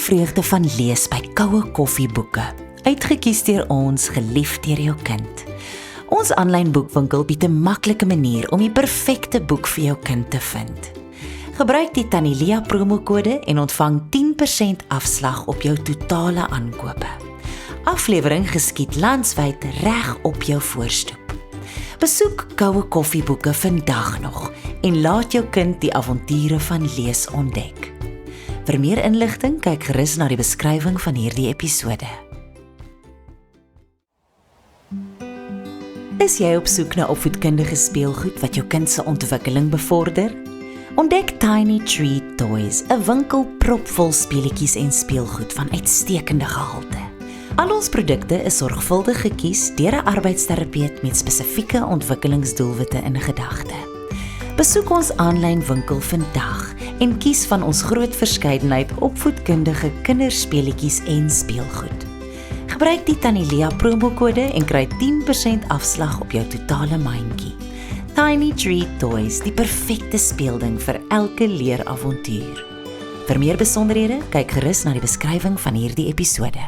vreugde van lees by Koue Koffieboeke, uitgekies deur ons, geliefd deur jou kind. Ons aanlyn boekwinkel bied 'n maklike manier om die perfekte boek vir jou kind te vind. Gebruik die Tannie Lia promokode en ontvang 10% afslag op jou totale aankope. Aflewering geskied landwyd reg op jou voorstoep. Besoek Koue Koffieboeke vandag nog en laat jou kind die avonture van lees ontdek. Vir meer inligting kyk gerus na die beskrywing van hierdie episode. Is jy op soek na opvoedkundige speelgoed wat jou kind se ontwikkeling bevorder? Ontdek Tiny Tree Toys, 'n winkel propvol speletjies en speelgoed van uitstekende gehalte. Al ons produkte is sorgvuldig gekies deur 'n arbeidsterapeut met spesifieke ontwikkelingsdoelwitte in gedagte. Besoek ons aanlyn winkel vandag en kies van ons groot verskeidenheid opvoedkundige kinderspeletjies en speelgoed. Gebruik die Tannie Lia promokode en kry 10% afslag op jou totale mandjie. Tiny Tree Toys, die perfekte speelding vir elke leeravontuur. Vir meer besonderhede, kyk gerus na die beskrywing van hierdie episode.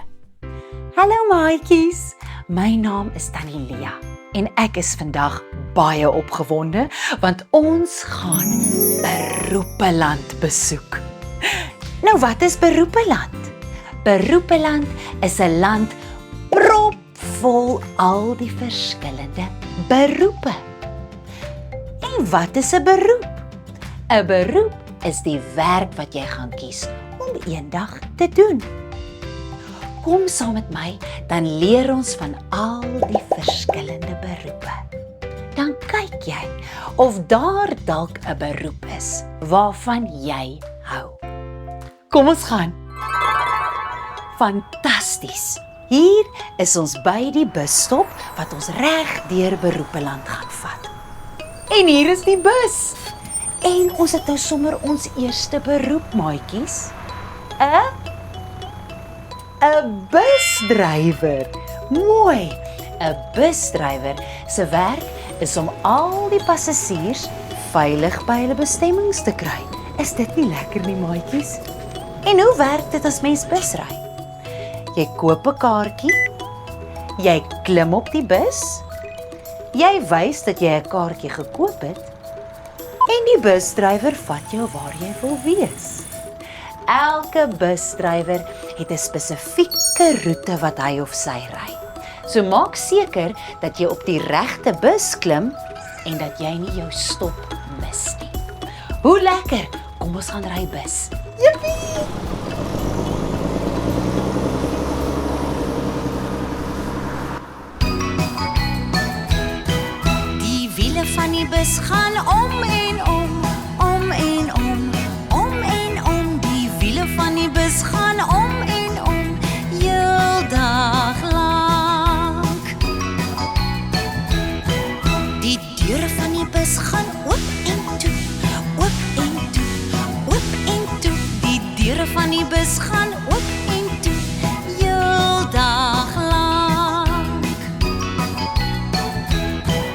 Hallo maatjies, my naam is Tannie Lia en ek is vandag baie opgewonde want ons gaan Beroepeland besoek. Nou wat is Beroepeland? Beroepeland is 'n land propvol al die verskillende beroepe. En wat is 'n beroep? 'n Beroep is die werk wat jy gaan kies om eendag te doen. Kom saam met my, dan leer ons van al die verskillende beroepe. Dan kyk jy of daar dalk 'n beroep is waarvan jy hou. Kom ons gaan. Fantasties. Hier is ons by die busstop wat ons reg deur Beroepeland gaan vat. En hier is die bus. En ons het nou sommer ons eerste beroep, maatjies. 'n busdrywer. Mooi. 'n busdrywer se werk is om al die passasiers veilig by hulle bestemmings te kry. Is dit nie lekker nie, maatjies? En hoe werk dit as mens busry? Jy koop 'n kaartjie, jy klim op die bus, jy wys dat jy 'n kaartjie gekoop het, en die busdrywer vat jou waar jy wil wees. Elke busdrywer het 'n spesifieke roete wat hy of sy ry. So maak seker dat jy op die regte bus klim en dat jy nie jou stop mis nie. Hoe lekker! Kom ons gaan ry bus. Jippie! Die wiele van die bus gaan om en om, om en om, om en om. Die wiele van die bus gaan om en om, heeldag lank. Die deure van die bus gaan oop en toe, oop en toe, oop en toe. Die deure van die bus gaan oop en toe, heeldag lank.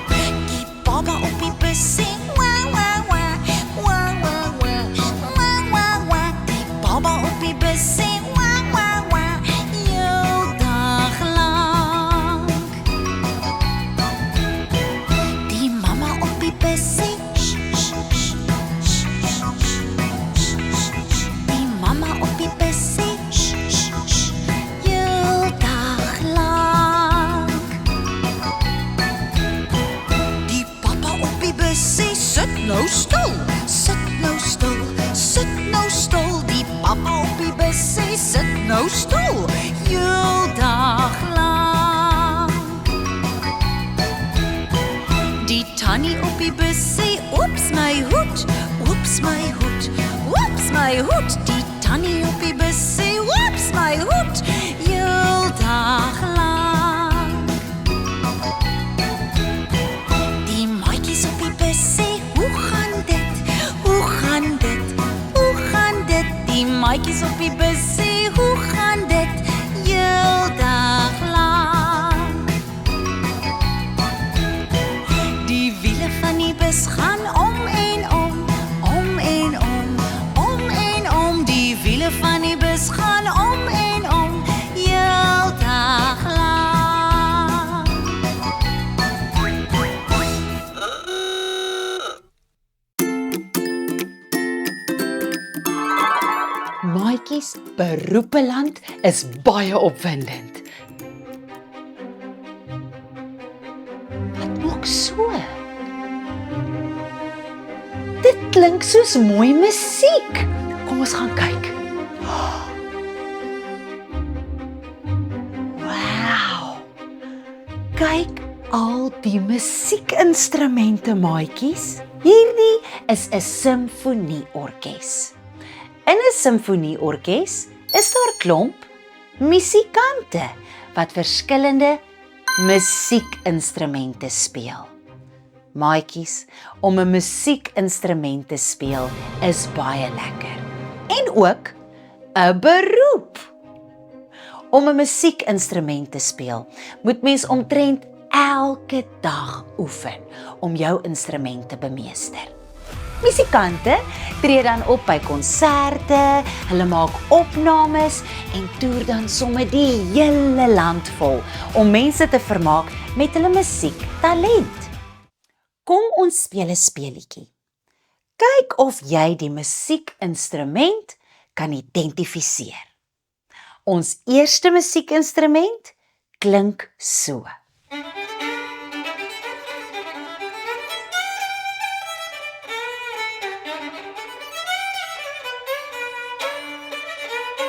Die baba op die bus sê wa wa wa, wa wa wa, wa wa wa. Die baba op die bus sê wa wa wa, heeldag lank. Die mama op die bus sê sh, sh, sh, sh, sh, sh. Die mama op die bus sê sh, sh, sh, heeldag lank. Die papa op die bus sê sit nou stil, sit nou stil, sit nou stil. Die papa op die bus sê sit nou stil, heeldag lank. Die tannie op die bus sê oeps my hoed, oeps my hoed, oeps my hoed. Die tannie op die bus sê oeps my hoed, heeldag lank. Die maatjies op die bus sê hoe gaan dit, hoe gaan dit, hoe gaan dit. Die maatjies op die bus sê hoe gaan dit, heeldag lank. Die wiele van die bus gaan om en om, om en om, om en om. Die wiele van die bus gaan om Maatjies, beroepeland is baie opwindend. Wat ook so? Dit klink soos mooi musiek. Kom ons gaan kyk. Wow! Kyk al die musiekinstrumente, maatjies. Hierdie is 'n simfonieorkes. In 'n simfonieorkes is daar klomp musikante wat verskillende musiekinstrumente speel. Maatjies, om 'n musiekinstrument te speel is baie lekker. En ook 'n beroep. Om 'n musiekinstrument te speel, moet mens omtrent elke dag oefen om jou instrument te bemeester. Musikante tree dan op by konserte, hulle maak opnames en toer dan sommer die hele land vol om mense te vermaak met hulle musiektalent. Kom ons speel 'n speletjie. Kyk of jy die musiekinstrument kan identifiseer. Ons eerste musiekinstrument klink so.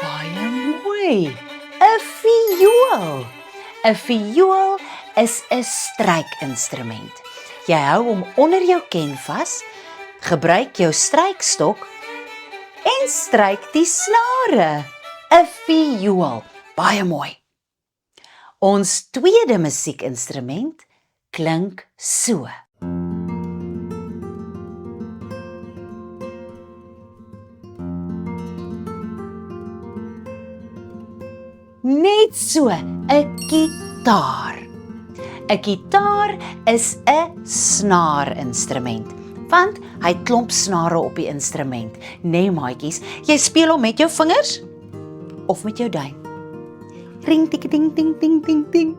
Baie mooi. 'n Viool. 'n Viool is 'n strykinstrument. Jy hou hom onder jou ken vas, gebruik jou strykstok en stryk die snare. 'n Viool, baie mooi. Ons tweede musiekinstrument klink so. Net so, 'n gitaar. 'n Gitaar is 'n snaarinstrument, want hy het klomp snare op die instrument. Nee, maatjies, jy speel hom met jou vingers of met jou duim. Ring tik ding ding ding ding ding.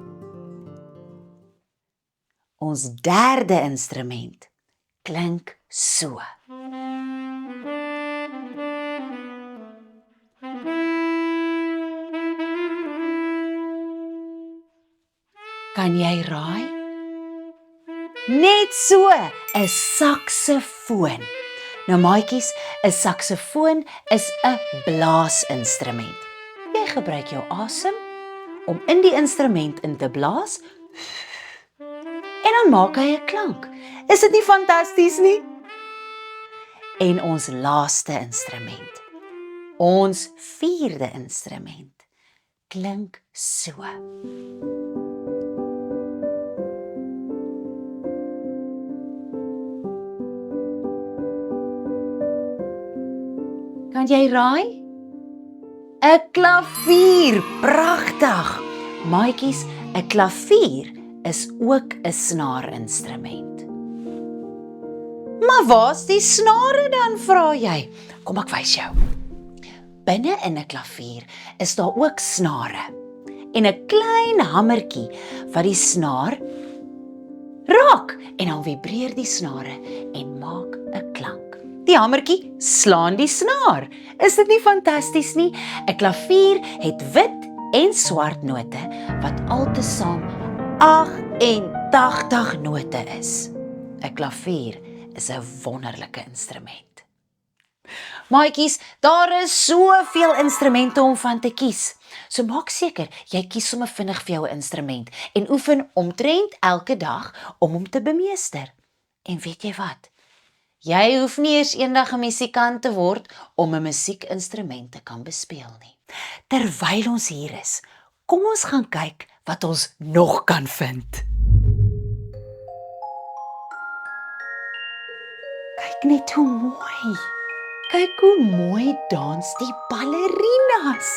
Ons derde instrument klink so. Kan jy raai? Net so, 'n saksofoon. Nou maatjies, 'n saksofoon is 'n blaasinstrument. Jy gebruik jou asem om in die instrument in te blaas en dan maak hy 'n klank. Is dit nie fantasties nie? En ons laaste instrument, ons vierde instrument, klink so. Kan jy raai? 'n Klavier, pragtig! Maatjies, 'n klavier is ook 'n snaarinstrument. Maar waar's die snare dan, vra jy? Kom ek wys jou. Binne in 'n klavier is daar ook snare en 'n klein hamertjie wat die snaar raak en dan vibreer die snare en maak 'n klank. Die hamertjie slaan die snaar. Is dit nie fantasties nie? 'n Klavier het wit en swart note wat altesaam 88 note is. 'n Klavier is 'n wonderlike instrument. Maatjies, daar is soveel instrumente om van te kies. So maak seker, jy kies sommer vinnig vir jou 'n instrument en oefen omtrent elke dag om hom te bemeester. En weet jy wat? Jy hoef nie eers eendag 'n musikant te word om 'n musiekinstrument te kan bespeel nie. Terwyl ons hier is, kom ons gaan kyk wat ons nog kan vind. Kyk net hoe mooi. Kyk hoe mooi dans die ballerinas.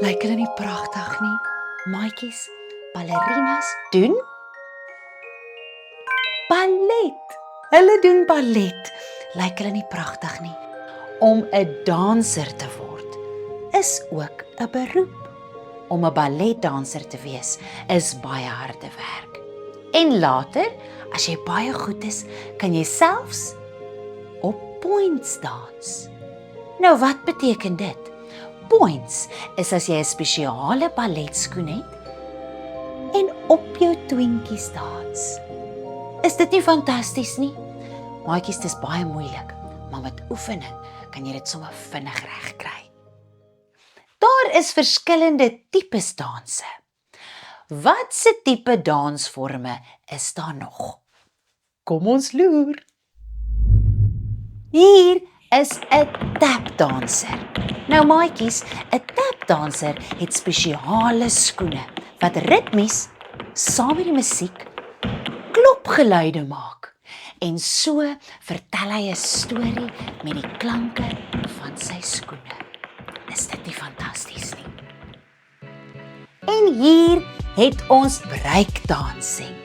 Lyk hulle nie pragtig nie? Maatjies, ballerinas doen ballet. Hulle doen ballet. Lyk hulle nie pragtig nie? Om 'n danser te word is ook 'n beroep. Om 'n balletdanser te wees is baie harde werk. En later, as jy baie goed is, kan jy selfs op points dans. Nou wat beteken dit? Points is as jy 'n spesiale balletskoen het en op jou twinkies dans. Is dit nie fantasties nie? Maatjies, dis baie moeilik, maar met oefening kan jy dit sommer vinnig reg kry. Daar is verskillende tipes danse. Watse tipe dansvorme is daar nog? Kom ons loer. Hier is 'n tapdanser. Nou maatjies, 'n tapdanser het spesiale skoene wat ritmies saam met die musiek klopgeluide maak. En so vertel hy 'n storie met die klanke van sy skoene. Is dit nie fantasties nie? En hier het ons breakdancing.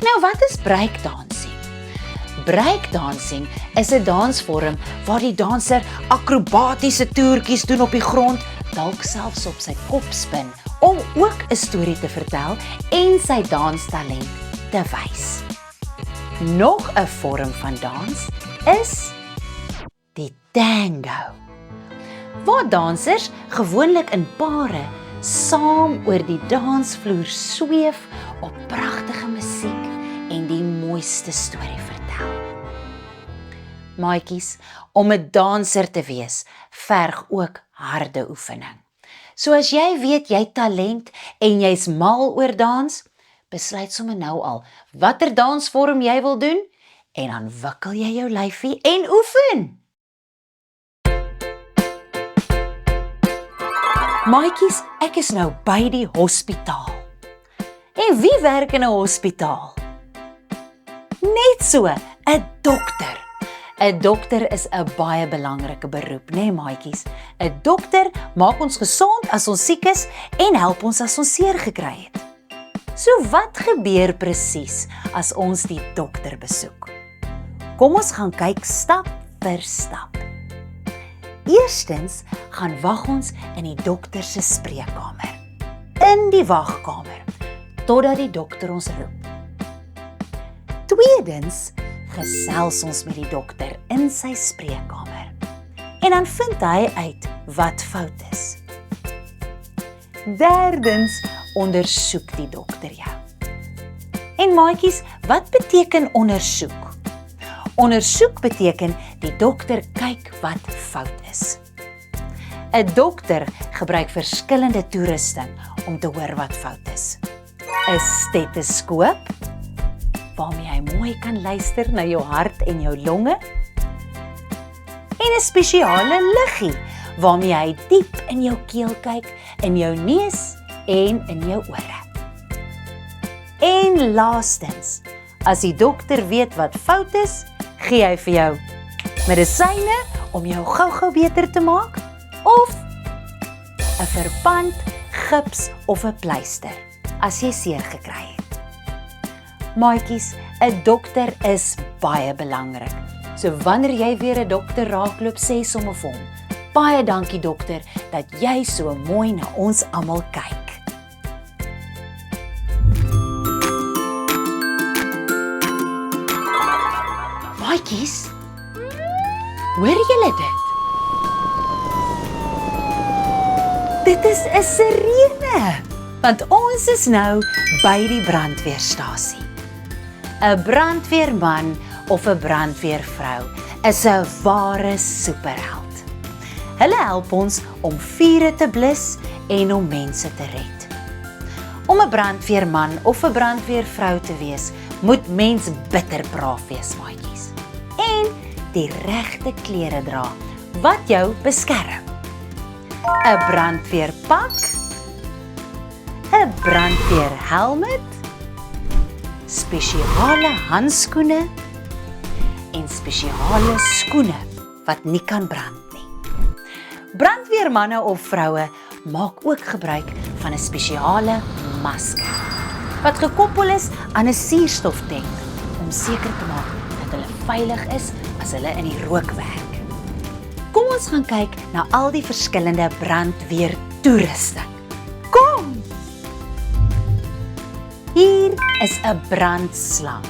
Nou wat is breakdancing? Breakdancing is 'n dansvorm waar die danser akrobatiese toertjies doen op die grond, dalk selfs op sy kop spin, om ook 'n storie te vertel en sy danstalent te wys. Nog 'n vorm van dans is die tango, waar dansers gewoonlik in pare saam oor die dansvloer sweef op pragtige musiek en die mooiste storie vertel. Maatjies, om 'n danser te wees, verg ook harde oefening. So as jy weet jy het talent en jy's mal oor dans, besluit sommer nou al watter dansvorm jy wil doen en dan wikkel jy jou lyfie en oefen. Maatjies, ek is nou by die hospitaal. En wie werk in 'n hospitaal? Net so, 'n dokter. 'n Dokter is 'n baie belangrike beroep, né maatjies? 'n Dokter maak ons gesond as ons siek is en help ons as ons seer gekry het. So wat gebeur presies as ons die dokter besoek? Kom ons gaan kyk stap vir stap. Eerstens gaan wag ons in die dokter se spreekkamer. In die wagkamer, totdat die dokter ons roep. Tweedens gesels ons met die dokter in sy spreekkamer. En dan vind hy uit wat fout is. Derdens ondersoek die dokter jou. En maatjies, wat beteken ondersoek? Ondersoek beteken die dokter kyk wat fout is. 'n Dokter gebruik verskillende toerusting om te hoor wat fout is. 'n Stetoskoop, waarmee hy mooi kan luister na jou hart en jou longe. En 'n spesiale liggie, waarmee hy diep in jou keel kyk, in jou neus en in jou ore. En laastens, as die dokter weet wat fout is, gee hy vir jou medisyne om jou gou-gou beter te maak, of 'n verband, gips of 'n pleister, as jy seer gekry het. Maatjies, 'n dokter is baie belangrik. So wanneer jy weer 'n dokter raakloop, sê sommer vir hom, baie dankie dokter, dat jy so mooi na ons almal kyk. Maatjies, hoor julle dit? Dit is 'n sirene, want ons is nou by die brandweerstasie. 'n Brandweerman of 'n brandweervrou is 'n ware superheld. Hulle help ons om vure te blus en om mense te red. Om 'n brandweerman of 'n brandweervrou te wees, moet mens bitter braaf wees, maatjies. En die regte klere dra wat jou beskerm. 'n Brandweerpak, 'n brandweerhelmet, spesiale handskoene en spesiale skoene wat nie kan brand nie. Brandweermanne of vroue maak ook gebruik van 'n spesiale masker wat gekoppel is aan 'n suurstoftank om seker te maak dat hulle veilig is as hulle in die rook werk. Kom ons gaan kyk na al die verskillende brandweertoerusting. Kom! Hier is 'n brandslang.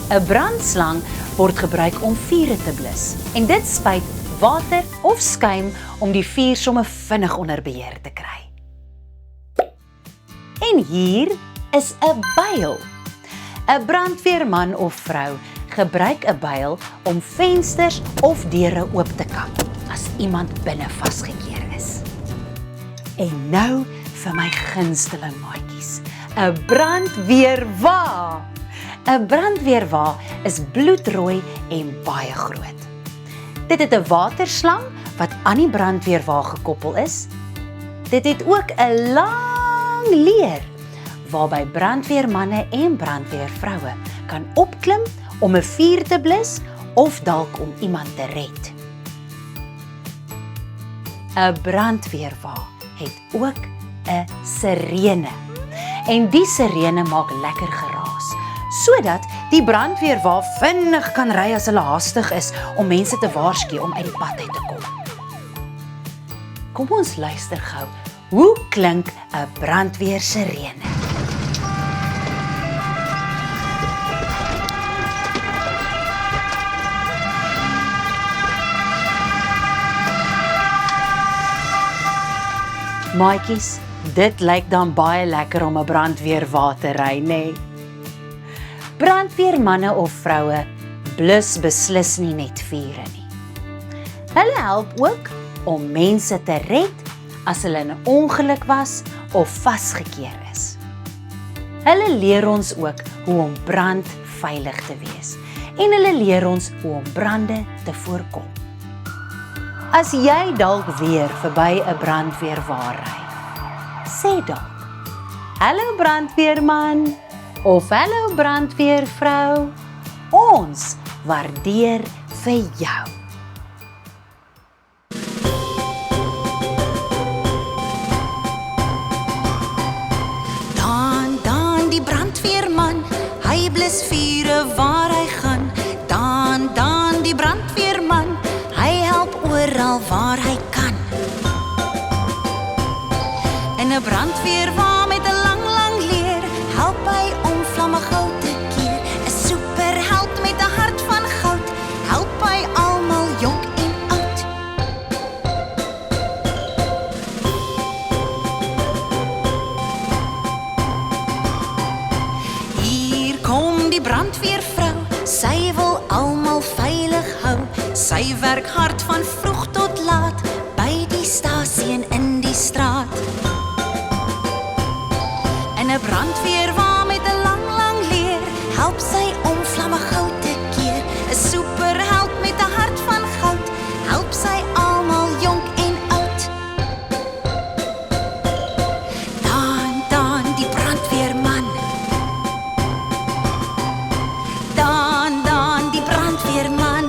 'n Brandslang word gebruik om vure te blus en dit spuit water of skuim om die vuur sommer vinnig onder beheer te kry. En hier is 'n byl. 'n Brandweerman of vrou gebruik 'n byl om vensters of deure oop te kap as iemand binne vasgekeer is. En nou vir my gunsteling maatjies, 'n brandweerwa. 'n Brandweerwa is bloedrooi en baie groot. Dit het 'n waterslang wat aan die brandweerwa gekoppel is. Dit het ook 'n lang leer waarby brandweermanne en brandweervroue kan opklim om 'n vuur te blus of dalk om iemand te red. 'n Brandweerwa het ook 'n sirene. En die sirene maak lekker geraas, sodat die brandweerwa vinnig kan ry as hulle haastig is om mense te waarsku om uit die pad uit te kom. Kom ons luister gou, hoe klink 'n brandweer sirene? Maatjies, dit lyk dan baie lekker om 'n brandweerwa te ry, nê? Brandweermanne of vroue blus beslis nie net vure nie. Hulle help ook om mense te red as hulle in 'n ongeluk was of vasgekeer is. Hulle leer ons ook hoe om brandveilig te wees en hulle leer ons hoe om brande te voorkom. As jy dalk weer verby 'n brandweerwa ry, sê dalk, hallo brandweerman of hallo brandweervrou, ons waardeer vir jou. Dan die brandweerman, hy blus vure waar hy gaan. Dan die brandweerman, hy help oral waar hy kan. In 'n brandweerwa met 'n lang leer, help hy om vlamme gou te keer. 'n Superheld met 'n hart van goud, help hy almal jonk en oud. Hier kom die brandweervrou, sy wil almal veilig hou. Sy werk hard van vroeg tot laat, by die stasie en in die straat. In 'n brandweerwa met 'n lang leer, help sy om vlamme gou te keer. 'n Superheld met 'n hart van goud, help sy almal jonk en oud. Dan die brandweerman. Dan die brandweerman.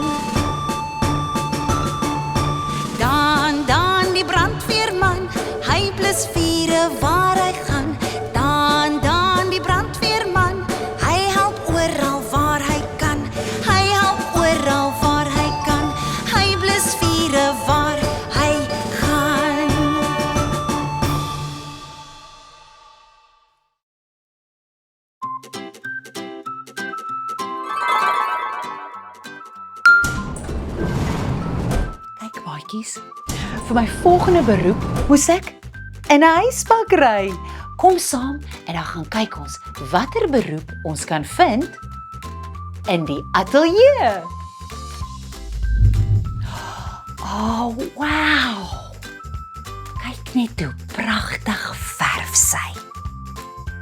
Dan die brandweerman, hy blus vure waar hy gaan. Dan die brandweerman, hy help oral waar hy kan. Hy help oral waar hy kan. Hy blus vure waar hy gaan. Kyk maatjies, vir my volgende beroep moes ek in 'n huisbak ry. Kom saam en dan gaan kyk ons watter beroep ons kan vind in die ateljee. Oh, wow! Kyk net hoe pragtig verf sy.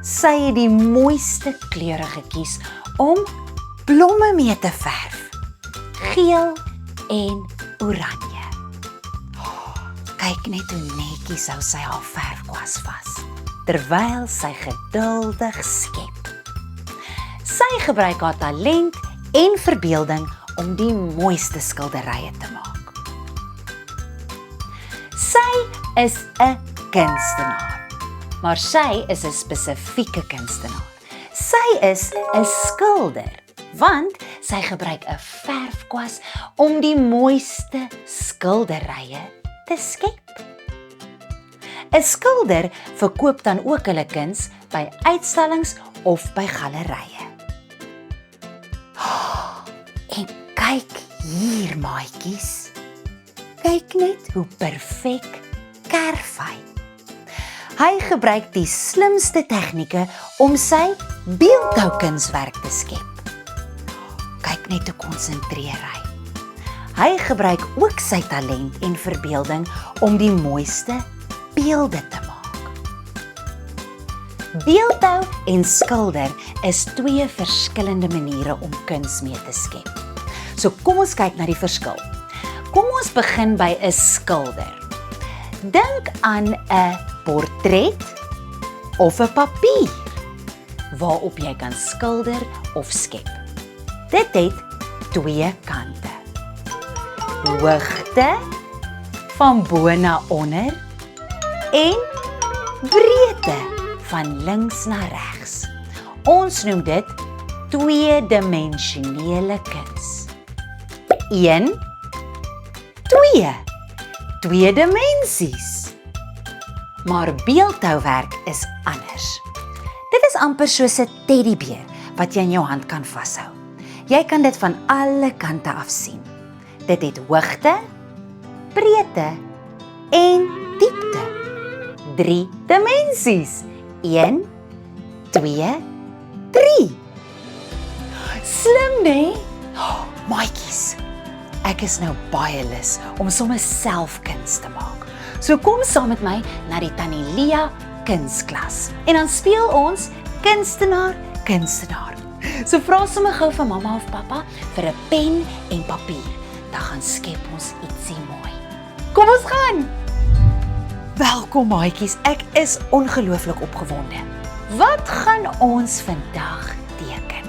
Sy het die mooiste kleure gekies om blomme mee te verf. Geel en oranje. Kyk net hoe netjies hou sy haar verfkwas vas, terwyl sy geduldig skep. Sy gebruik haar talent en verbeelding om die mooiste skilderye te maak. Sy is 'n kunstenaar, maar sy is 'n spesifieke kunstenaar. Sy is 'n skilder, want sy gebruik 'n verfkwas om die mooiste skilderye te skep. 'n Skilder verkoop dan ook hulle kuns by uitstallings of by gallerye. En kyk hier, maatjies. Kyk net hoe perfek kerf hy. Hy gebruik die slimste tegnieke om sy beeldhoukunswerk te skep. Kyk net hoe konsentreer hy. Hy gebruik ook sy talent en verbeelding om die mooiste beelde te maak. Beeldhou en skilder is twee verskillende maniere om kuns mee te skep. So kom ons kyk na die verskil. Kom ons begin by 'n skilder. Dink aan 'n portret of 'n papier waarop jy kan skilder of skep. Dit het twee kante. Hoogte van bo na onder en breedte van links na regs. Ons noem dit tweedimensionele kuns. 1, 2, twee dimensies. Maar beeldhouwerk is anders. Dit is amper soos 'n teddybeer wat jy in jou hand kan vashou. Jy kan dit van alle kante af sien. Dit het hoogte, breedte en diepte. 3 dimensies. 1, 2, 3. Slim, nee? Maatjies, ek is nou baie lus om sommer self kuns te maak. So kom saam met my na die Tannie Lia kunsklas. En dan speel ons kunstenaar, kunstenaar. So vra sommer gou van mamma of pappa vir 'n pen en papier. Dan gaan skep ons ietsie mooi. Kom ons gaan! Welkom maatjies, ek is ongelooflik opgewonde. Wat gaan ons vandag teken?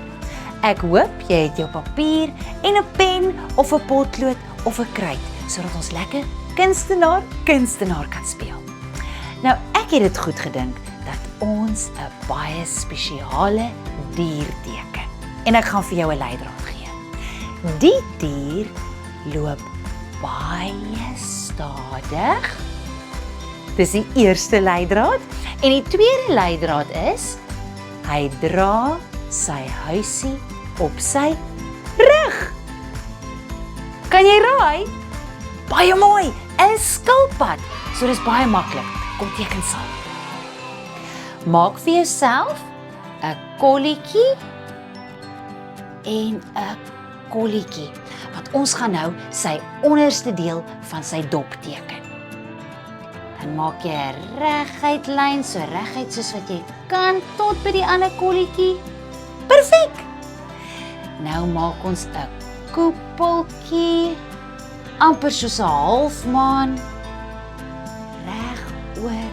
Ek hoop jy het jou papier en 'n pen of 'n potlood of 'n kruit, sodat ons lekker kunstenaar, kunstenaar kan speel. Nou, ek het dit goed gedink dat ons 'n baie spesiale dier teken. En ek gaan vir jou 'n leidraad gee. Die dier loop baie stadig. Dis die eerste leidraad. En die tweede leidraad is, hy dra sy huisie op sy rug. Kan jy raai? Baie mooi, 'n skilpad. So dis baie maklik. Kom teken saam. Maak vir jouself 'n kolletjie en 'n kolletjie. Want ons gaan nou sy onderste deel van sy dop teken. Dan maak jy 'n reguit lyn, so reguit soos wat jy kan tot by die ander kolletjie. Perfek! Nou maak ons 'n koepeltjie, amper soos 'n halfmaan, reg oor,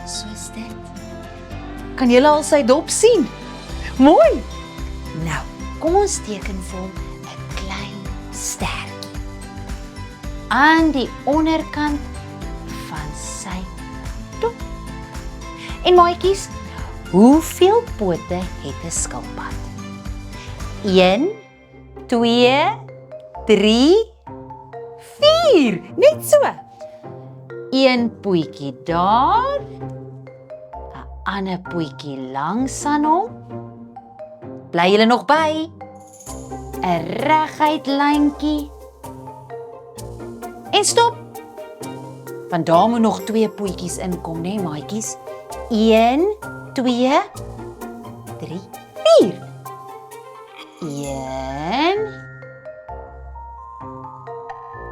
soos dit. Kan julle al sy dop sien? Mooi! Nou, kom ons teken vir hom 'n klein stertjie aan die onderkant van sy dop. En maatjies, hoeveel pote het 'n skilpad? 1, 2, 3, 4. Net so. 1 pootjie daar, 'n ander pootjie langs aan hom. Bly julle nog by? 'n reguit lyntjie. En stop. Want daar moet nog 2 pootjies inkom, né, maatjies? 1, 2, 3, 4. 1,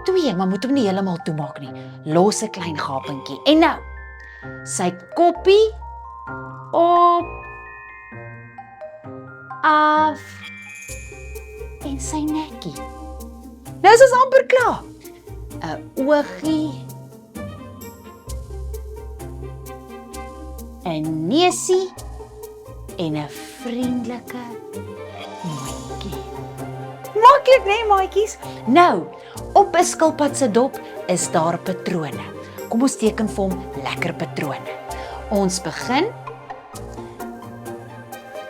2, maar moet hom nie heeltemal toemaak nie. Los 'n klein gapentjie. En nou, sy koppie op, af en sy nekkie. Nou is ons amper klaar. 'n oogie, 'n neusie en 'n vriendelike mondjie. Maklik, né, maatjies? Nou, op 'n skilpad se dop is daar patrone. Kom ons teken vir hom lekker patrone. Ons begin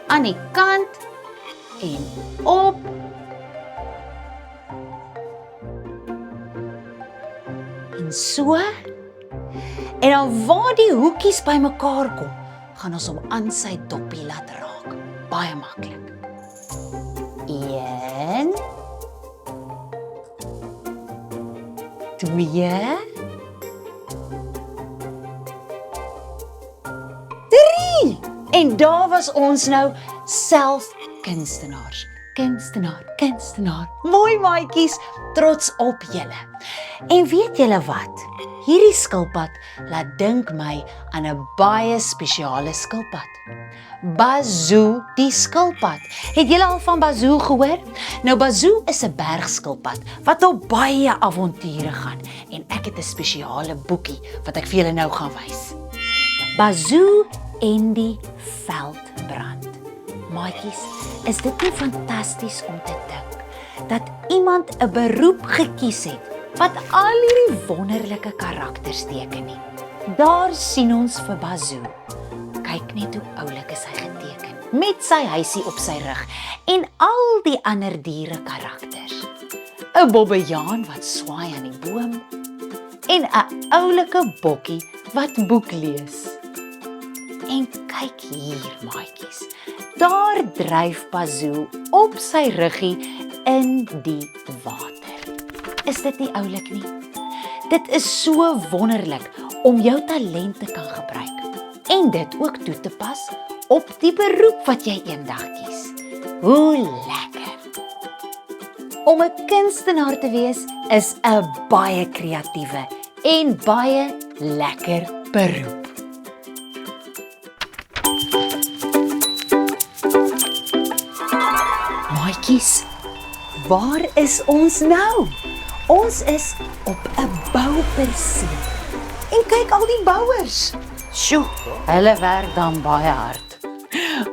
aan die kant en op. En so. En dan waar die hoekies bymekaar kom, gaan ons hom aan sy doppie laat raak. Baie maklik. 1, 2, 3. En daar was ons nou self kunstenaars. Kunstenaar. Mooi maatjies, trots op julle. En weet julle wat? Hierdie skilpad laat dink my aan 'n baie spesiale skilpad. Bazoo die skilpad. Het julle al van Bazoo gehoor? Nou Bazoo is 'n bergskilpad wat op baie avonture gaan en ek het 'n spesiale boekie wat ek vir julle nou gaan wys. Bazoo en die veldbrand. Maatjies, is dit nie fantasties om te dink dat iemand 'n beroep gekies het wat al hierdie wonderlike karakters teken nie? Daar sien ons vir Bazoo. Kyk net hoe oulik is hy geteken, met sy huisie op sy rug en al die ander diere karakters. 'n Bobbejaan wat swaai aan die boom en 'n oulike bokkie wat boek lees. En kyk hier, maatjies. Daar dryf Bazoo op sy ruggie in die water. Is dit nie oulik nie? Dit is so wonderlik om jou talent te kan gebruik en dit ook toe te pas op die beroep wat jy eendag kies. Hoe lekker! Om 'n kunstenaar te wees is 'n baie kreatiewe en baie lekker beroep. Maatjies, waar is ons nou? Ons is op 'n bouperseel. En kyk al die bouers. Sjoe, hulle werk dan baie hard.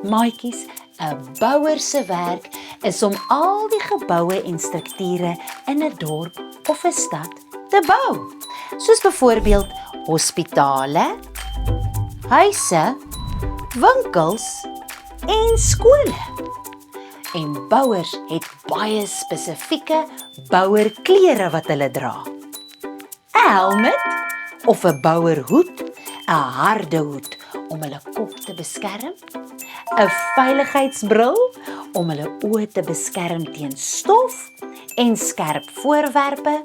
Maatjies, 'n bouer se werk is om al die geboue en strukture in 'n dorp of 'n stad te bou. Soos byvoorbeeld hospitale, huise, winkels en skole. En bouers het baie spesifieke bouerklere wat hulle dra. 'n Helmet of 'n bouerhoed, 'n harde hoed om hulle kop te beskerm, 'n veiligheidsbril om hulle oë te beskerm teen stof en skerp voorwerpe,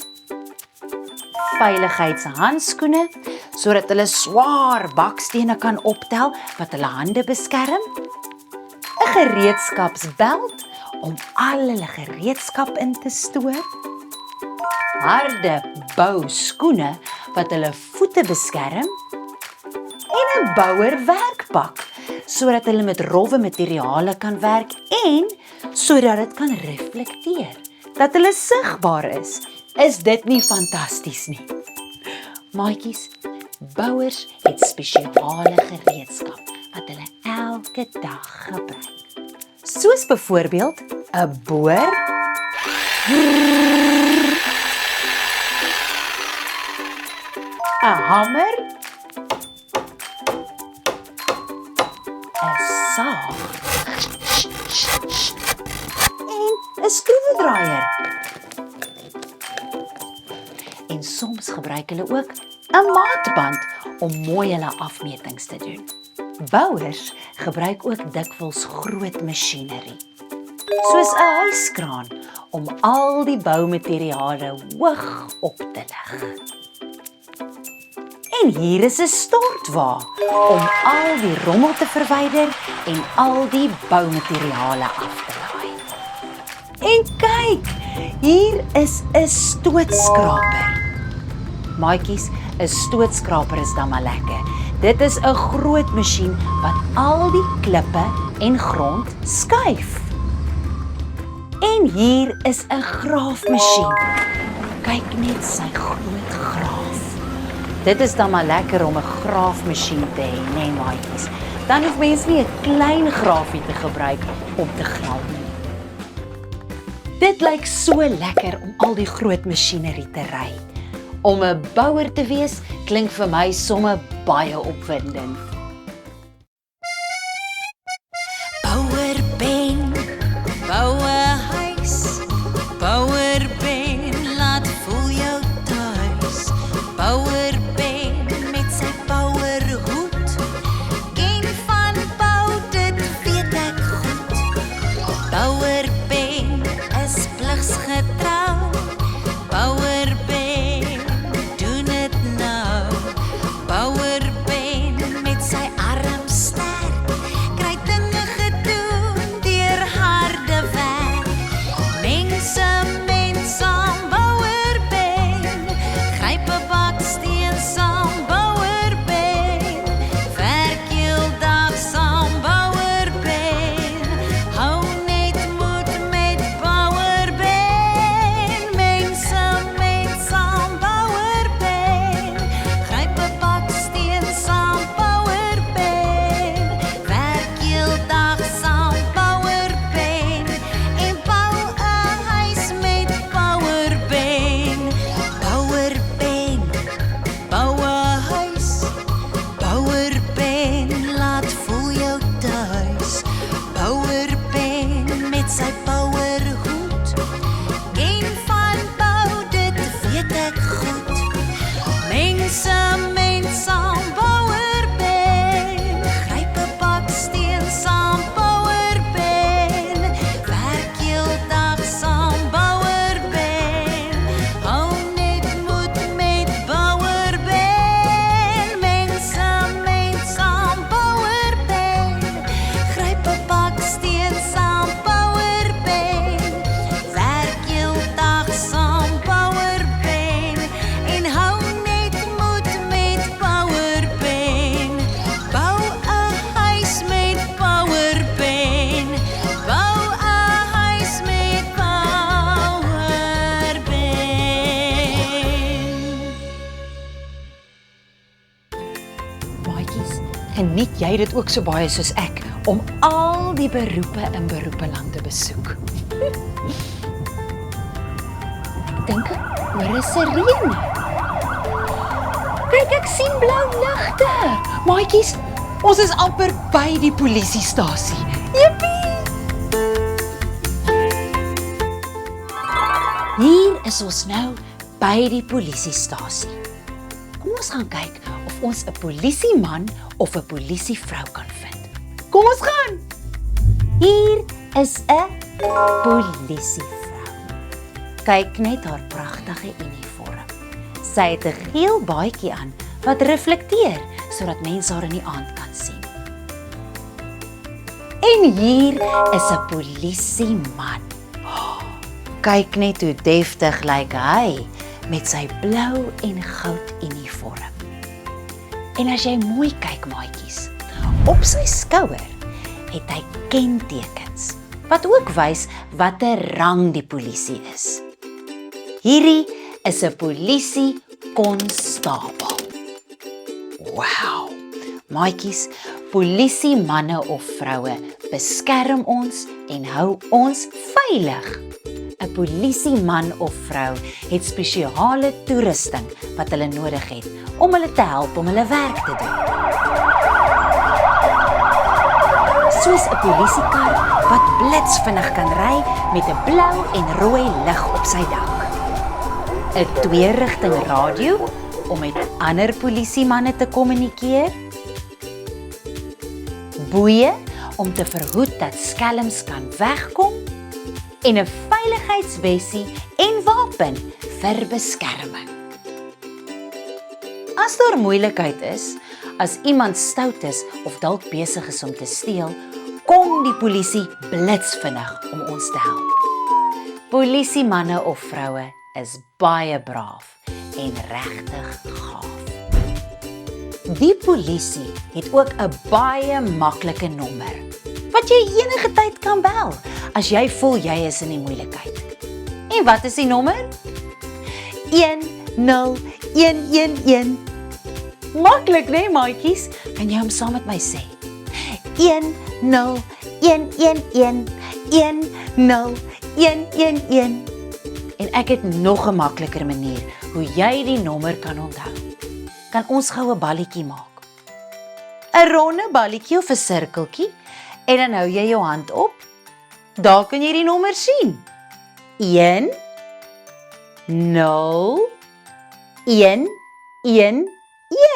veiligheidshandskoene sodat hulle swaar bakstene kan optel wat hulle hande beskerm, 'n gereedskapsbeld om al hulle gereedskap in te stoor, harde bouskoene wat hulle voete beskerm en 'n bouerwerkpak sodat hulle met rowwe materiale kan werk en sodat dit kan reflekteer, dat hulle sigbaar is. Is dit nie fantasties nie? Maatjies, bouers het spesiale gereedskap wat hulle elke dag gebruik. Soos byvoorbeeld 'n boor, 'n hamer, 'n saag en 'n skroewedraaier. En soms gebruik hulle ook 'n maatband om mooi hulle afmetings te doen. Bouers gebruik ook dikwels groot masjinerie, soos 'n huiskraan om al die boumateriale hoog op te lig. En hier is 'n stortwa om al die rommel te verwyder en al die boumateriale af te laai. En kyk, hier is 'n stootskraper. Maatjies, 'n stootskraper is dan maar lekker. Dit is 'n groot masjien wat al die klippe en grond skuif. En hier is 'n graafmasjien. Kyk net sy groot graaf. Dit is dan maar lekker om 'n graafmasjien te hê, nee maatjies. Dan hoef mens nie 'n klein graafie te gebruik om te grawe nie. Dit lyk so lekker om al die groot masjinerie te ry. Om 'n bouer te wees klink vir my somme baie opwindend. Bouer Ben, bou 'n huis. Bouer Ben, laat voel jou tuis. Bouer Ben met sy bouerhoed. Ken van bou, dit weet ek goed. Bouer Ben is pligsgetrou. Bouer Ben geniet jy dit ook so baie soos ek om al die beroepe in beroepeland te besoek? Ek dink ek hoor 'n sirene. Kyk, ek sien blou ligte. Maatjies, ons is amper by die polisiestasie. Jippie! Hier is ons nou by die polisiestasie. Kom ons gaan kyk of ons 'n polisieman of 'n polisievrou kan vind. Kom ons gaan! Hier is 'n polisievrou. Kyk net haar pragtige uniform. Sy het 'n geel baadjie aan wat reflekteer sodat mense haar in die aand kan sien. En hier is 'n polisieman. Kyk net hoe deftig lyk hy met sy blou en goud uniform. En as jy mooi kyk, maatjies, op sy skouer het hy kentekens wat ook wys watter rang die polisie is. Hierdie is 'n polisiekonstabel. Wow! Maatjies, polisiemanne of vroue beskerm ons en hou ons veilig. 'n Polisieman of vrou het spesiale toerusting wat hulle nodig het om hulle te help om hulle werk te doen. Soos 'n polisiekar wat blitsvinnig kan ry met 'n blou en rooi lig op sy dak. 'n 2-rigting radio om met ander polisiemanne te kommunikeer. Boeye om te verhoed dat skelms kan wegkom. En 'n veiligheidswessie en wapen vir beskerming. As daar moeilikheid is, as iemand stout is of dalk besig is om te steel, kom die polisie blitsvinnig om ons te help. Polisiemanne of vroue is baie braaf en regtig gaaf. Die polisie het ook 'n baie maklike nommer wat jy enige tyd kan bel as jy voel jy is in die moeilikheid. En wat is die nommer? 10111. Maklik, né, maatjies? Kan jy hom saam met my sê? 10111 10111. En ek het nog 'n makliker manier hoe jy die nommer kan onthou. Kan ons gou 'n balletjie maak? 'n ronde balletjie of 'n sirkeltjie en dan hou jy jou hand op. Daar kan jy die nommer sien. 1 0 1 1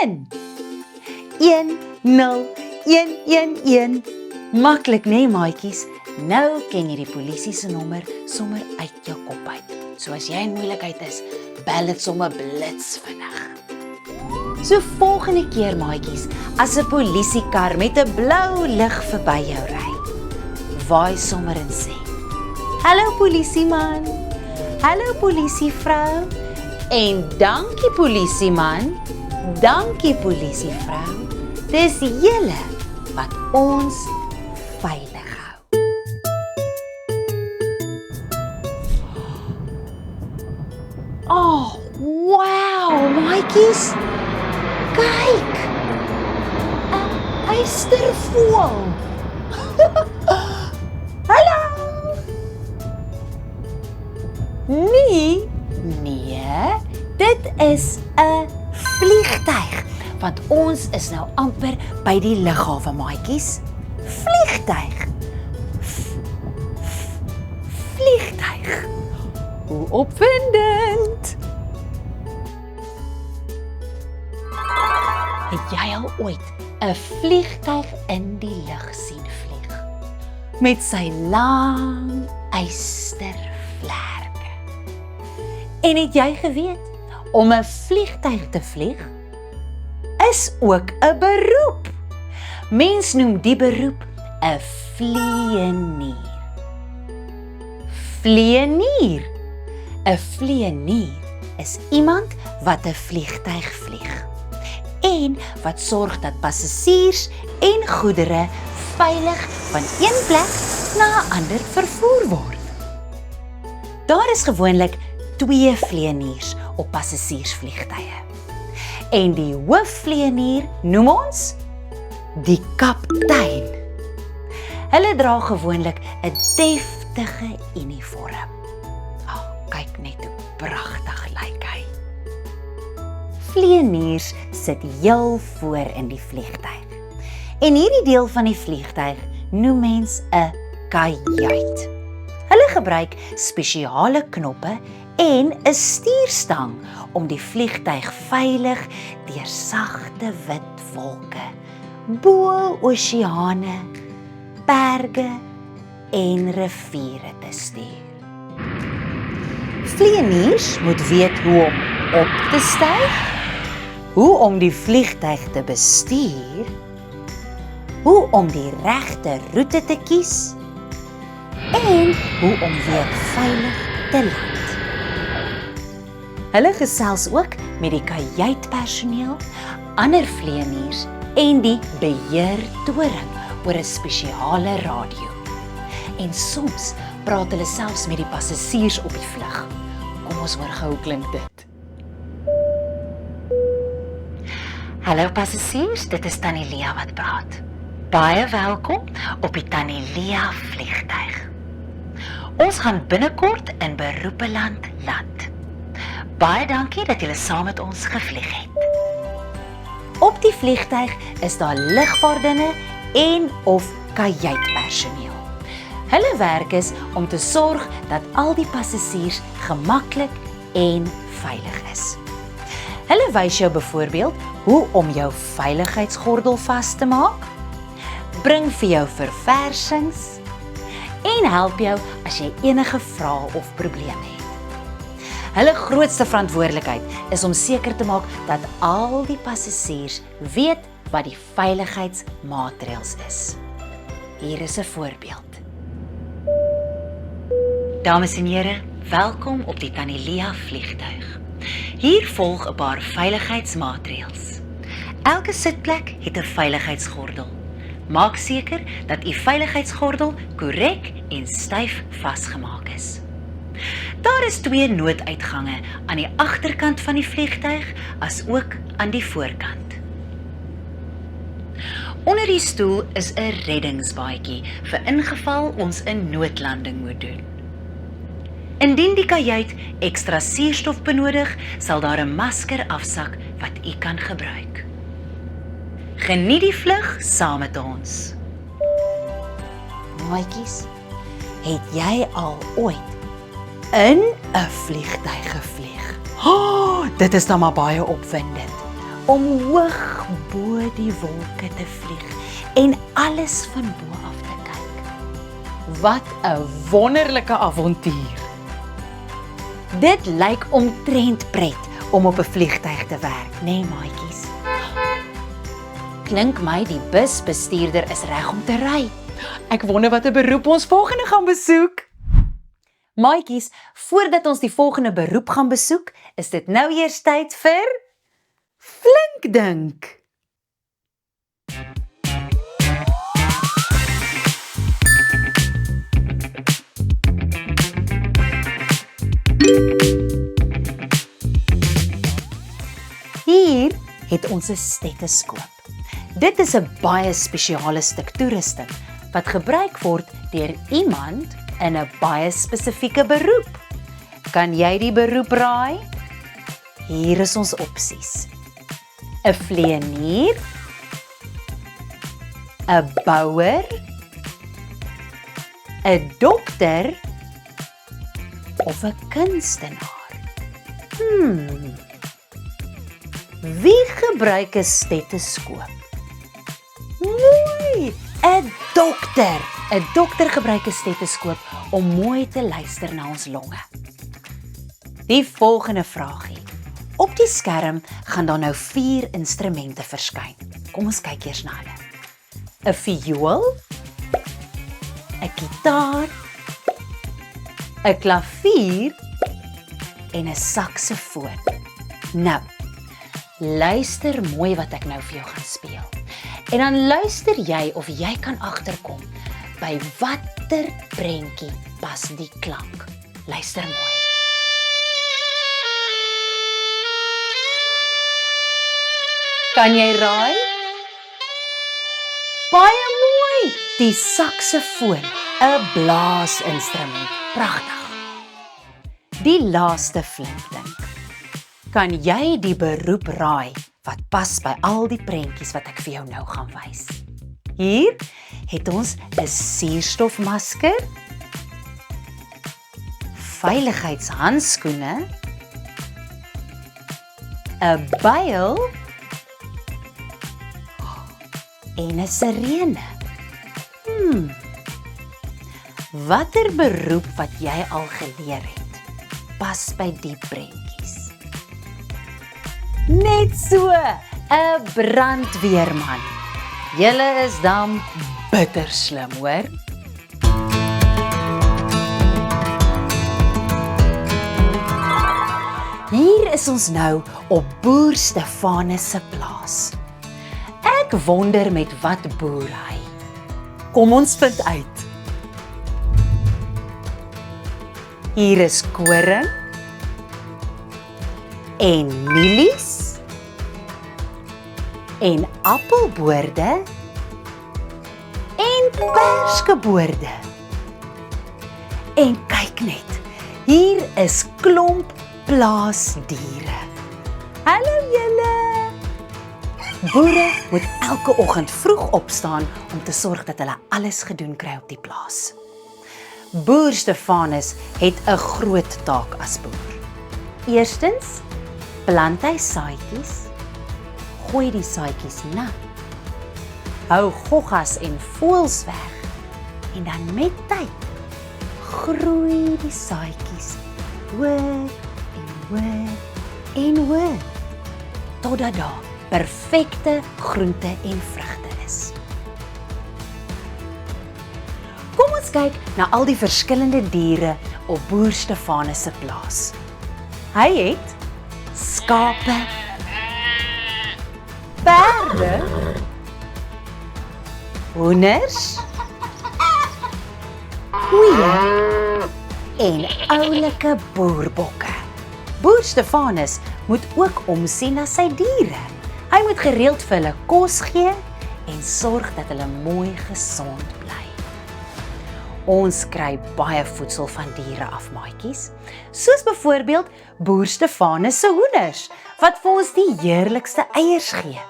1 1 0 1 1 1. Maklik, né, maatjies? Nou ken jy die polisie se nommer sommer uit jou kop uit. So as jy in moeilikheid is, bel dit sommer blitsvinnig. So volgende keer, maatjies, as 'n polisiekar met 'n blou lig verby jou ry, waai sommer en sê: "Hallo polisieman. Hallo polisievrou. En dankie polisieman. Dankie polisievrou. Dis julle wat ons veilig hou." Oh, wow, maatjies. Kyk. 'n Eystervoël. Hallo. Nee, dit is 'n vliegtuig, want ons is nou amper by die lughawe, maatjies. Vliegtuig. Vliegtuig. Hoe opwindend. Het jy al ooit 'n vliegtuig in die lug sien vlieg? Met sy lang eystervlerke. En het jy geweet, om 'n vliegtuig te vlieg, is ook 'n beroep. Mens noem die beroep 'n vlieënier. Vlieënier. 'n Vlieënier is iemand wat 'n vliegtuig vlieg en wat sorg dat passasiers en goedere veilig van een plek na 'n ander vervoer word. Daar is gewoonlik 2 vlieëniers op passasiersvliegtuie. En die hoofvlieënier noem ons Die kaptein. Hulle dra gewoonlik 'n deftige uniform. Kyk net hoe pragtig lyk hy. Vlieëniers sit heel voor in die vliegtuig. En hierdie deel van die vliegtuig noem mens 'n kajuit. Hulle gebruik spesiale knoppe en 'n stuurstang om die vliegtuig veilig deur sagte wit wolke, bo oseane, berge en riviere te stuur. Vlieëniers moet weet hoe om op te styg, hoe om die vliegtuig te bestuur, hoe om die regte roete te kies en hoe om weer veilig te land. Hulle gesels ook met die kajuitpersoneel, ander vlieëniers en die beheertoring oor 'n spesiale radio. En soms praat hulle selfs met die passasiers op die vlug. Kom ons hoor gou hoe klink dit. Hallo passasiers, dit is Tannie Lia wat praat. Baie welkom op die Tannie Lia vliegtuig. Ons gaan binnekort in Beroepeland land. Baie dankie dat julle saam met ons gevlieg het. Op die vliegtuig is daar lugvaardinge en of kajuitpersoneel. Hulle werk is om te sorg dat al die passasiers gemaklik en veilig is. Hulle wys jou byvoorbeeld hoe om jou veiligheidsgordel vas te maak, bring vir jou verversings en help jou as jy enige vrae of probleme het. Hulle grootste verantwoordelikheid is om seker te maak dat al die passasiers weet wat die veiligheidsmaatreëls is. Hier is 'n voorbeeld. Dames en here, welkom op die Tannie Lia vliegtuig. Hier volg 'n paar veiligheidsmaatreëls. Elke sitplek het 'n veiligheidsgordel. Maak seker dat u veiligheidsgordel korrek en styf vasgemaak is. Daar is 2 nooduitgange aan die agterkant van die vliegtuig as ook aan die voorkant. Onder die stoel is 'n reddingsbaadjie vir ingeval ons 'n noodlanding moet doen. Indien die kajuit ekstra suurstof benodig, sal daar 'n masker afsak wat u kan gebruik. Geniet die vlug saam met ons. Maatjies, het jy al ooit in 'n vliegtuig gevlieg? Dit is dan maar baie opwindend om hoog bo die wolke te vlieg en alles van bo af te kyk. Wat 'n wonderlike avontuur. Dit lyk omtrent pret om op 'n vliegtuig te werk, nee maatjies. Klink my die busbestuurder is reg om te ry. Ek wonder wat 'n beroep ons volgende gaan besoek. Maatjies, voordat ons die volgende beroep gaan besoek, is dit nou eers tyd vir Flink Dink. Hier het ons 'n stetoskoop. Dit is 'n baie spesiale stuk toerusting wat gebruik word deur iemand in 'n baie spesifieke beroep. Kan jy die beroep raai? Hier is ons opsies. 'n Vlieënier, 'n bouer, 'n dokter of 'n kunstenaar. Wie gebruik 'n stetoskoop? Mooi! 'n dokter. 'n Dokter gebruik 'n stetoskoop om mooi te luister na ons longe. Die volgende vraagie. Op die skerm gaan daar nou 4 instrumente verskyn. Kom ons kyk eers na hulle. 'n Viool, 'n gitaar, 'n klavier en 'n saksofoon. Nou, luister mooi wat ek nou vir jou gaan speel. En dan luister jy of jy kan agterkom by watter prentjie pas die klank. Luister mooi. Kan jy raai? Baie mooi. Die saksofoon, 'n blaasinstrument. Pragtig. Die laaste flinkdink. Kan jy die beroep raai wat pas by al die prentjies wat ek vir jou nou gaan wys? Hier het ons 'n suurstofmasker, veiligheidshandskoene, 'n byl en 'n sirene. Watter beroep wat jy al geleer het, pas by die prentjies? Net so, 'n brandweerman. Julle is dan bitter slim, hoor? Hier is ons nou op boer Stefanus se plaas. Ek wonder met wat boer hy. Kom ons vind uit. Hier is koring en mielies en appelboorde en perskeboorde. En kyk net, hier is klomp plaasdiere. Hallo julle! Boere moet elke oggend vroeg opstaan om te sorg dat hulle alles gedoen kry op die plaas. Boer Stefanus het 'n groot taak as boer. Eerstens, plant hy saadjies, gooi die saadjies nat, hou goggas en voëls weg en dan met tyd groei die saadjies hoër en hoër en hoër totdat daar perfekte groente en vrugte is. Kom ons kyk na al die verskillende diere op boer Stefanus se plaas. Hy het skape, perde, hoenders, koeie en oulike boerbokke. Boer Stefanus moet ook omsien na sy diere. Hy moet gereeld vir hulle kos gee en sorg dat hulle mooi gesond bly. Ons kry baie voedsel van diere af, maatjies, soos byvoorbeeld boer Stefanus se hoenders, wat vir ons die heerlikste eiers gee.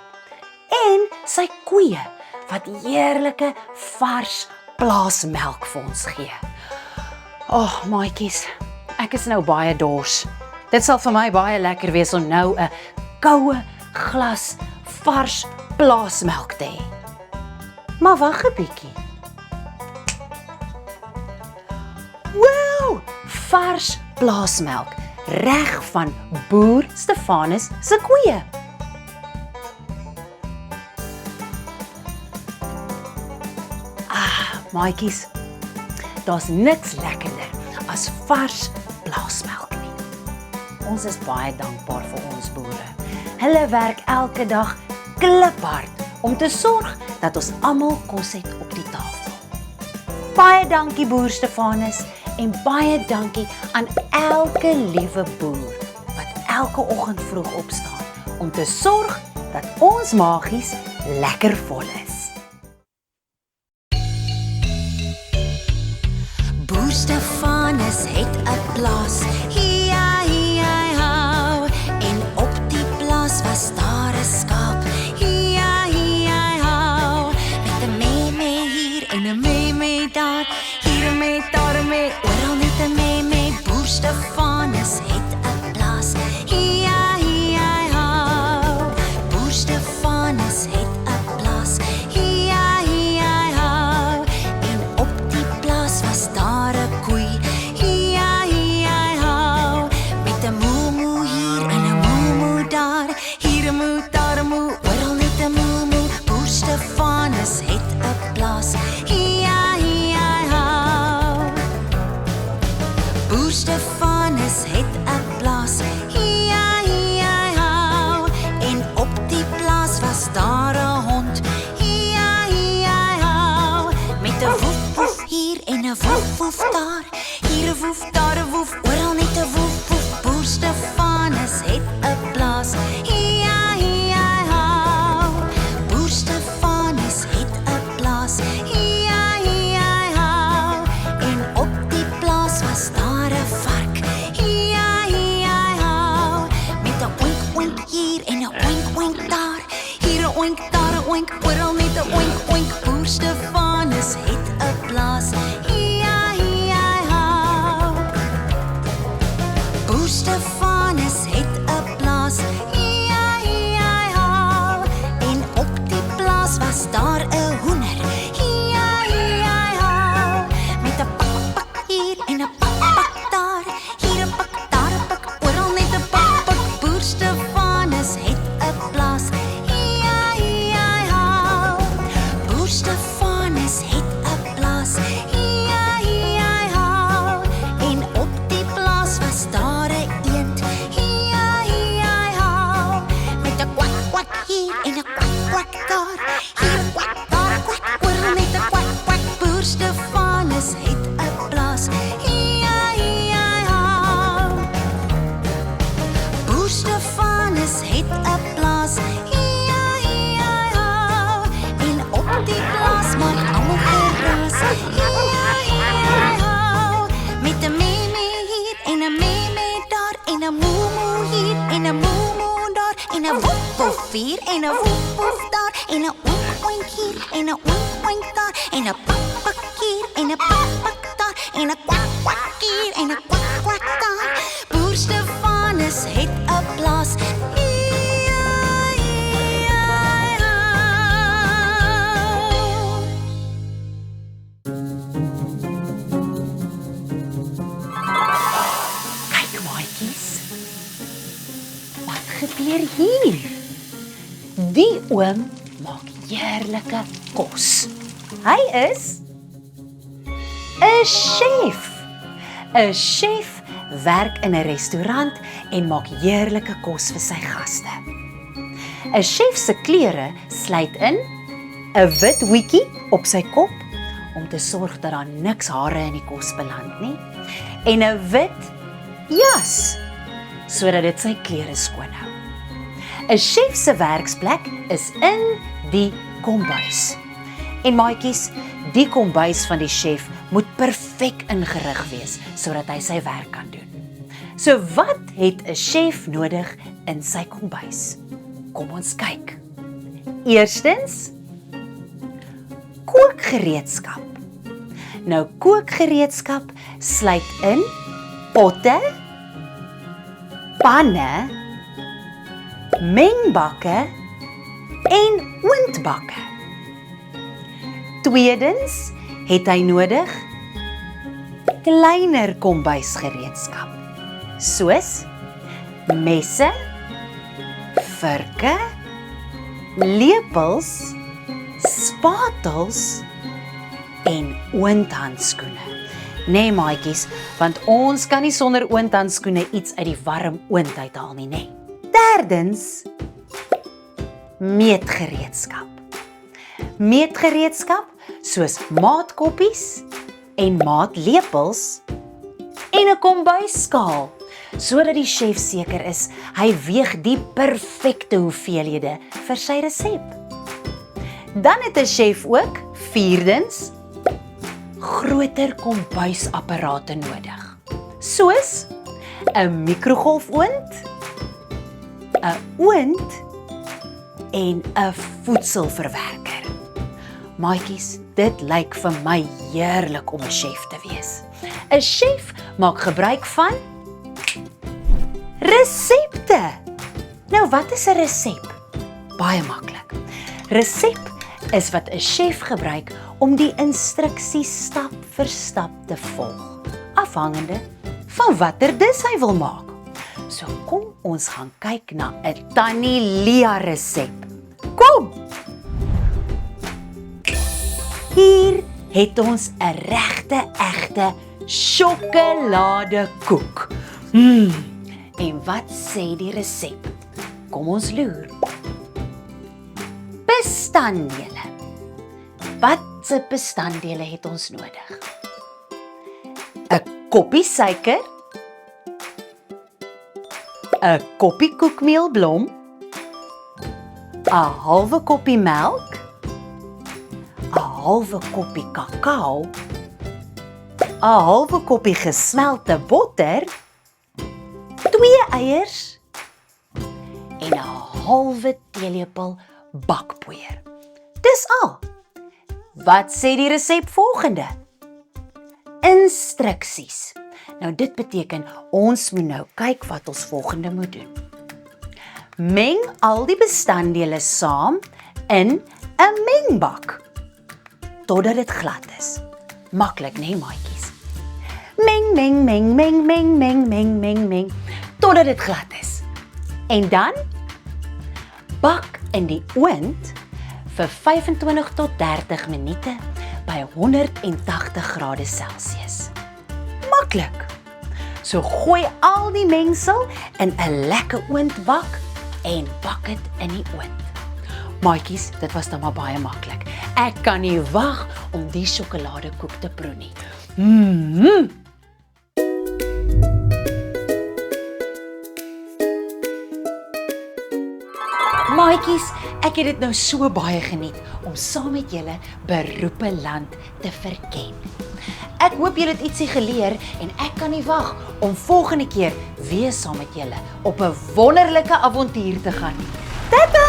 En sy koeie, wat heerlike vars plaasmelk vir ons gee. Maatjies, ek is nou baie dors. Dit sal vir my baie lekker wees om nou 'n koue glas vars plaasmelk te hê. Maar wag 'n bietjie. Wow, vars plaasmelk, reg van boer Stefanus se koeie. Maatjies, daar's niks lekkerder as vars plaasmelk nie. Ons is baie dankbaar vir ons boere. Hulle werk elke dag kliphard om te sorg dat ons almal kos het op die tafel. Baie dankie boer Stefanus en baie dankie aan elke liewe boer wat elke oggend vroeg opstaan om te sorg dat ons magies lekker vol is. Boer Stefanus het 'n plaas, hia hia hou, en op die plaas was daar 'n skaap, hia hia hou, met 'n mee hier en 'n mee daar, hier mee daar mee, oral net 'n mee. Boer Stefanus het 'n plaas, hia hia hou, Boer Stefanus het 'n plaas, hia hia hou, en op die plaas was daar 'n koei, hia hia hou, met 'n moe hier en 'n moe daar, hier 'n moe daar 'n moe, oral net 'n moe. Boer Stefanus het 'n plaas, hia hia hou, Boer Stefanus het 'n plaas, hia hia hou, en op die plaas was daar 'n hond, hia hia hou, met 'n woef woef hier en 'n woef woef daar, hier 'n woef daar 'n woef, oral net 'n woef woef. Boer Stefanus het 'n plaas, hia hia hou, Boer Stefanus het 'n oink, daar 'n oink, oral net 'n oink, oink. Boer Stefanus het 'n plaas. Hi-hi-hi-ho. Boer Stefanus het 'n plaas. Hi-hi-hi-ho. En op die plaas was daar 'n hoender. Hi-hi-hi-ho. Met 'n pak pak hier en 'n pak pak daar. Hier 'n pak, daar 'n pak, oral net 'n pak pak. Boer Stefanus het 'n plaas. Hi-hi-hi-ho. Boer Stefanus het 'n plaas. Hi-hi-hi-ho. En op die plaas was daar 'n eend. Hi-hi-hi-ho. Met 'n kwak kwak hier en 'n kwak kwak daar. Hier 'n kwak, daar 'n kwak, oral net 'n kwak kwak. Boer Stefanus het 'n plaas. Hi-hi-hi-ho. Boer Stefanus het 'n plaas. Hi-hi-hi-ho. En op die plaas maak almal geraas. Hi-hi-hi-ho. Met 'n mee-mee hier en 'n mee-mee daar. En 'n moe-moe hier en 'n moe-moe daar. En 'n woef-woef hier en 'n woef-woef daar. En 'n oink-oink hier en 'n oink-oink daar. En 'n pak-pak hier en 'n pak-pak daar. En 'n kwak-kwak hier en 'n kwak-kwak daar. Boer Stefanus het 'n plaas. Kyk maatjies. Wat gebeur hier? Die oom maak heerlike kos. Hy is 'n chef. 'n Chef werk in 'n restaurant en maak heerlike kos vir sy gaste. 'n Chef se klere sluit in 'n wit hoedjie op sy kop om te sorg dat daar niks hare in die kos beland nie, en 'n wit jas sodat dit sy klere skoon hou. 'n Chef se werksplek is in die kombuis. En maatjies, die kombuis van die chef moet perfek ingerig wees sodat hy sy werk kan doen. So wat het 'n chef nodig in sy kombuis? Kom ons kyk. Eerstens, kookgereedskap. Nou kookgereedskap sluit in potte, panne, mengbakke en oondbakke. Tweedens het hy nodig kleiner kombuisgereedskap, soos messe, vurke, lepels, spatels en oondhandskoene. Nee maatjies, want ons kan nie sonder oondhandskoene iets uit die warm oond uithaal nie, nee. Derdens, meetgereedskap. Meetgereedskap soos maatkoppies en maatlepels en 'n kombuisskaal, sodat die chef seker is hy weeg die perfekte hoeveelhede vir sy resep. Dan het 'n chef ook, vierdens, groter kombuisapparate nodig, soos 'n mikrogolfoond, 'n oond en 'n voedselverwerker. Maatjies, dit lyk vir my heerlik om 'n chef te wees. 'n Chef maak gebruik van resepte. Nou, wat is 'n resep? Baie maklik. Resep is wat 'n chef gebruik om die instruksies stap vir stap te volg, afhangende van watter dis hy wil maak. So kom ons gaan kyk na 'n Tannie Lia resep. Kom! Hier het ons 'n regte, egte sjokoladekoek. En wat sê die resep? Kom ons loer. Bestanddele. Watse bestanddele het ons nodig? 'n koppie suiker, 'n koppie koekmeelblom, 'n halwe koppie melk, 'n halwe koppie kakao, 'n halwe koppie gesmelte botter, 2 eiers en 'n halwe teelepel bakpoeier. Dis al. Wat sê die resep volgende? Instruksies. Nou dit beteken ons moet nou kyk wat ons volgende moet doen. Meng al die bestanddele saam in 'n mengbak totdat dit glad is. Maklik, né, maatjies? Meng, meng, meng, meng, meng, meng, meng, meng, meng totdat dit glad is. En dan bak in die oond vir 25 tot 30 minute by 180 grade Celsius. Maklik. So gooi al die mengsel in 'n lekker oondbak en bak dit in die oond. Maatjies, dit was dan maar baie maklik. Ek kan nie wag om die sjokoladekoek te proe nie. Maatjies, ek het dit nou so baie geniet om saam met julle Beroepe Land te verken. Ek hoop julle het ietsie geleer en ek kan nie wag om volgende keer weer saam met julle op 'n wonderlike avontuur te gaan nie. Tata!